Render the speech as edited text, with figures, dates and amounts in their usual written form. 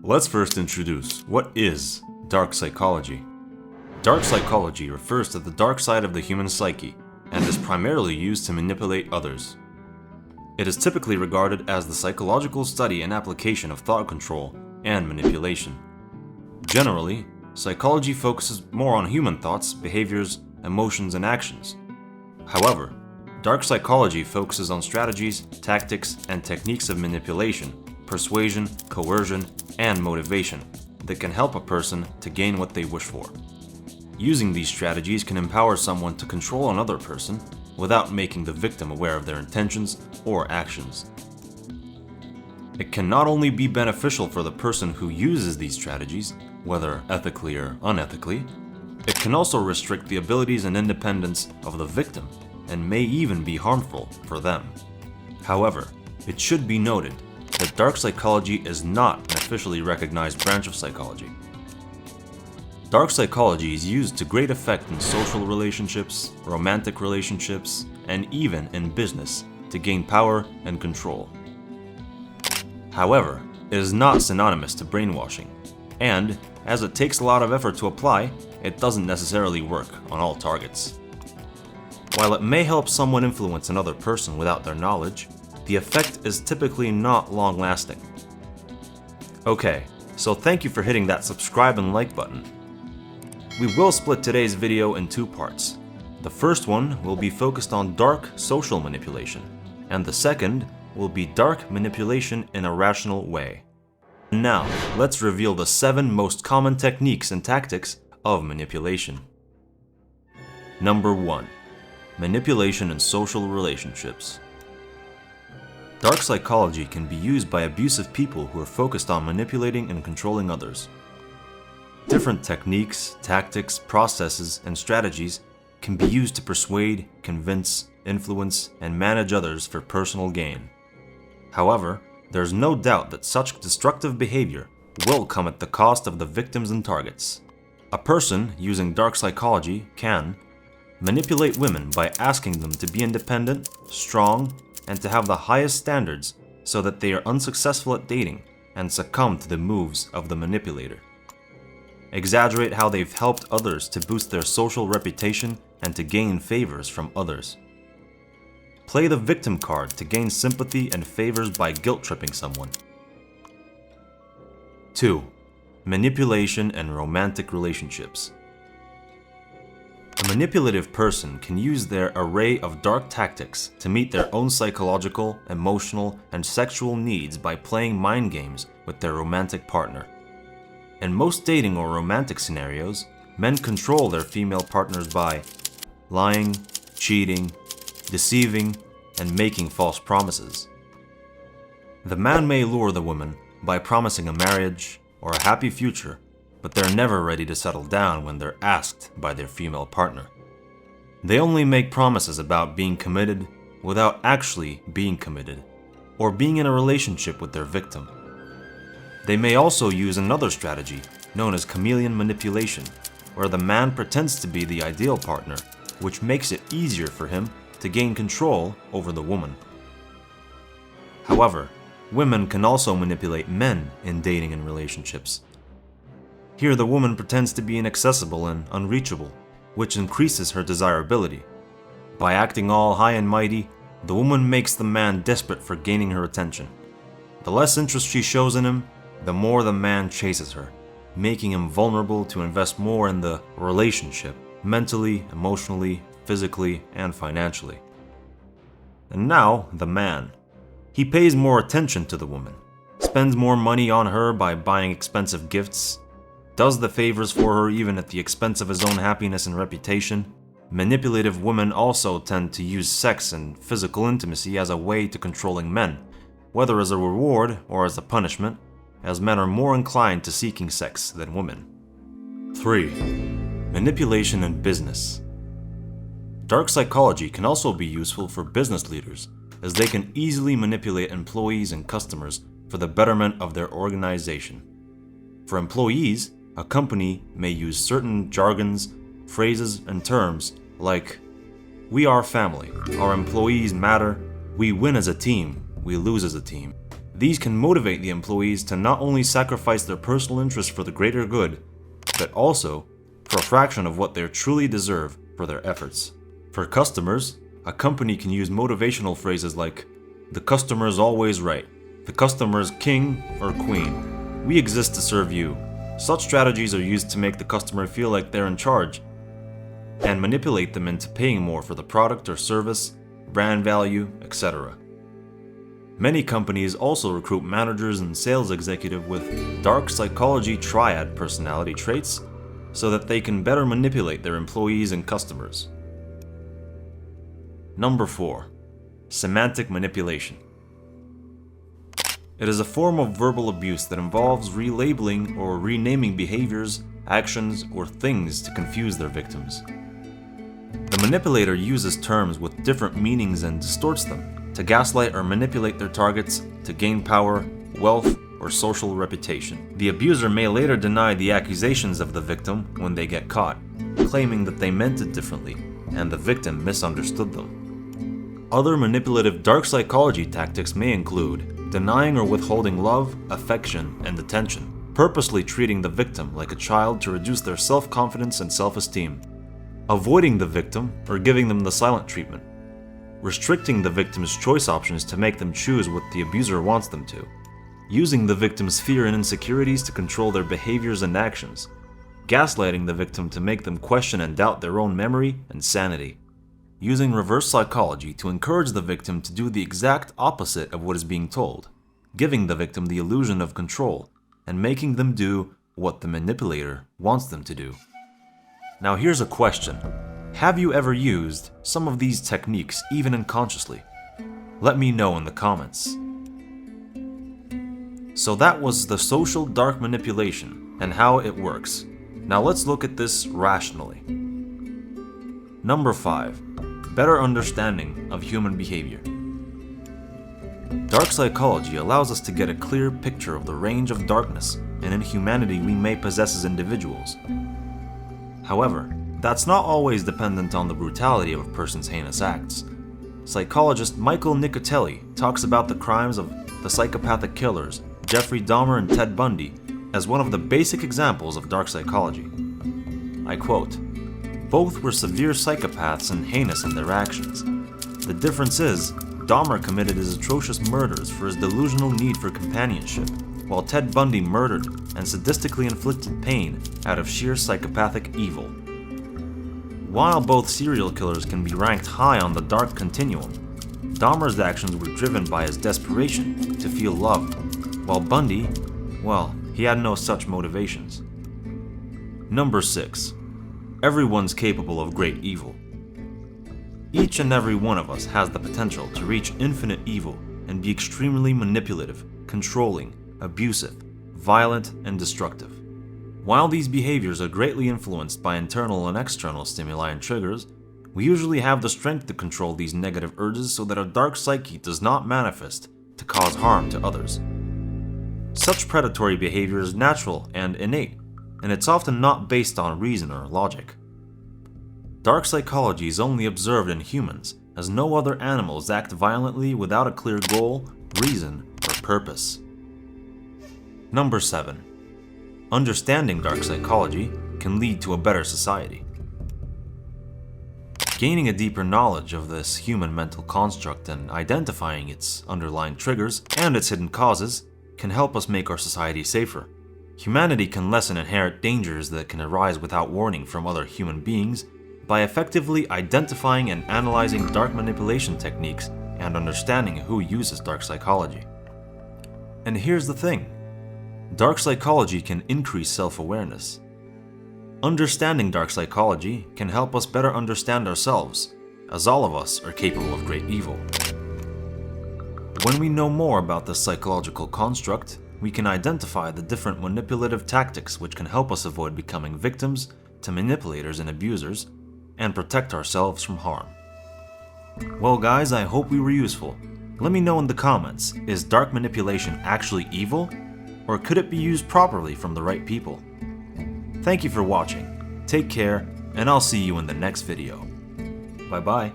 Let's first introduce what is dark psychology. Dark psychology refers to the dark side of the human psyche and is primarily used to manipulate others. It is typically regarded as the psychological study and application of thought control and manipulation. Generally, psychology focuses more on human thoughts, behaviors, emotions, and actions. However, dark psychology focuses on strategies, tactics, and techniques of manipulation, persuasion, coercion, and motivation that can help a person to gain what they wish for. Using these strategies can empower someone to control another person without making the victim aware of their intentions or actions. It can not only be beneficial for the person who uses these strategies, whether ethically or unethically, it can also restrict the abilities and independence of the victim and may even be harmful for them. However, it should be noted that dark psychology is not an officially recognized branch of psychology. Dark psychology is used to great effect in social relationships, romantic relationships, and even in business to gain power and control. However, it is not synonymous to brainwashing, and as it takes a lot of effort to apply, it doesn't necessarily work on all targets. While it may help someone influence another person without their knowledge, the effect is typically not long-lasting. Okay, so thank you for hitting that subscribe and like button. We will split today's video in two parts. The first one will be focused on dark social manipulation, and the second will be dark manipulation in a rational way. Now, let's reveal the 7 most common techniques and tactics of manipulation. Number 1. Manipulation in social relationships. Dark psychology can be used by abusive people who are focused on manipulating and controlling others. Different techniques, tactics, processes, and strategies can be used to persuade, convince, influence, and manage others for personal gain. However, there's no doubt that such destructive behavior will come at the cost of the victims and targets. A person using dark psychology can manipulate women by asking them to be independent, strong, and to have the highest standards so that they are unsuccessful at dating and succumb to the moves of the manipulator. Exaggerate how they've helped others to boost their social reputation and to gain favors from others. Play the victim card to gain sympathy and favors by guilt-tripping someone. 2. Manipulation and romantic relationships. A manipulative person can use their array of dark tactics to meet their own psychological, emotional, and sexual needs by playing mind games with their romantic partner. In most dating or romantic scenarios, men control their female partners by lying, cheating, deceiving, and making false promises. The man may lure the woman by promising a marriage or a happy future, but they're never ready to settle down when they're asked by their female partner. They only make promises about being committed without actually being committed, or being in a relationship with their victim. They may also use another strategy known as chameleon manipulation, where the man pretends to be the ideal partner, which makes it easier for him to gain control over the woman. However, women can also manipulate men in dating and relationships. Here the woman pretends to be inaccessible and unreachable, which increases her desirability. By acting all high and mighty, the woman makes the man desperate for gaining her attention. The less interest she shows in him, the more the man chases her, making him vulnerable to invest more in the relationship, mentally, emotionally, physically, and financially. And now, the man. He pays more attention to the woman, spends more money on her by buying expensive gifts, does the favors for her even at the expense of his own happiness and reputation. Manipulative women also tend to use sex and physical intimacy as a way to controlling men, whether as a reward or as a punishment, as men are more inclined to seeking sex than women. 3. Manipulation in business. Dark psychology can also be useful for business leaders, as they can easily manipulate employees and customers for the betterment of their organization. For employees, a company may use certain jargons, phrases, and terms like, "We are family, our employees matter, we win as a team, we lose as a team," These can motivate the employees to not only sacrifice their personal interests for the greater good, but also for a fraction of what they truly deserve for their efforts. For customers, a company can use motivational phrases like, "The customer is always right," "The customer is king or queen," "We exist to serve you." Such strategies are used to make the customer feel like they're in charge and manipulate them into paying more for the product or service, brand value, etc. Many companies also recruit managers and sales executives with dark psychology triad personality traits so that they can better manipulate their employees and customers. Number 4. Semantic manipulation. It is a form of verbal abuse that involves relabeling or renaming behaviors, actions, or things to confuse their victims. The manipulator uses terms with different meanings and distorts them to gaslight or manipulate their targets to gain power, wealth, or social reputation. The abuser may later deny the accusations of the victim when they get caught, claiming that they meant it differently and the victim misunderstood them. Other manipulative dark psychology tactics may include denying or withholding love, affection, and attention, purposely treating the victim like a child to reduce their self-confidence and self-esteem, avoiding the victim or giving them the silent treatment, restricting the victim's choice options to make them choose what the abuser wants them to, using the victim's fear and insecurities to control their behaviors and actions, gaslighting the victim to make them question and doubt their own memory and sanity, using reverse psychology to encourage the victim to do the exact opposite of what is being told, giving the victim the illusion of control, and making them do what the manipulator wants them to do. Now here's a question. Have you ever used some of these techniques even unconsciously? Let me know in the comments. So that was the social dark manipulation and how it works. Now let's look at this rationally. Number 5. Better understanding of human behavior. Dark psychology allows us to get a clear picture of the range of darkness and inhumanity we may possess as individuals. However, that's not always dependent on the brutality of a person's heinous acts. Psychologist Michael Nicoteli talks about the crimes of the psychopathic killers Jeffrey Dahmer and Ted Bundy as one of the basic examples of dark psychology. I quote, "Both were severe psychopaths and heinous in their actions. The difference is, Dahmer committed his atrocious murders for his delusional need for companionship, while Ted Bundy murdered and sadistically inflicted pain out of sheer psychopathic evil. While both serial killers can be ranked high on the dark continuum, Dahmer's actions were driven by his desperation to feel loved, while Bundy, well, he had no such motivations." Number 6. Everyone's capable of great evil. Each and every one of us has the potential to reach infinite evil and be extremely manipulative, controlling, abusive, violent, and destructive. While these behaviors are greatly influenced by internal and external stimuli and triggers, we usually have the strength to control these negative urges so that our dark psyche does not manifest to cause harm to others. Such predatory behavior is natural and innate, and it's often not based on reason or logic. Dark psychology is only observed in humans, as no other animals act violently without a clear goal, reason, or purpose. Number 7. Understanding dark psychology can lead to a better society. Gaining a deeper knowledge of this human mental construct and identifying its underlying triggers and its hidden causes can help us make our society safer. Humanity can lessen inherent dangers that can arise without warning from other human beings by effectively identifying and analyzing dark manipulation techniques and understanding who uses dark psychology. And here's the thing. Dark psychology can increase self-awareness. Understanding dark psychology can help us better understand ourselves, as all of us are capable of great evil. When we know more about this psychological construct, we can identify the different manipulative tactics which can help us avoid becoming victims to manipulators and abusers, and protect ourselves from harm. Well guys, I hope we were useful. Let me know in the comments, is dark manipulation actually evil? Or could it be used properly from the right people? Thank you for watching, take care, and I'll see you in the next video. Bye bye.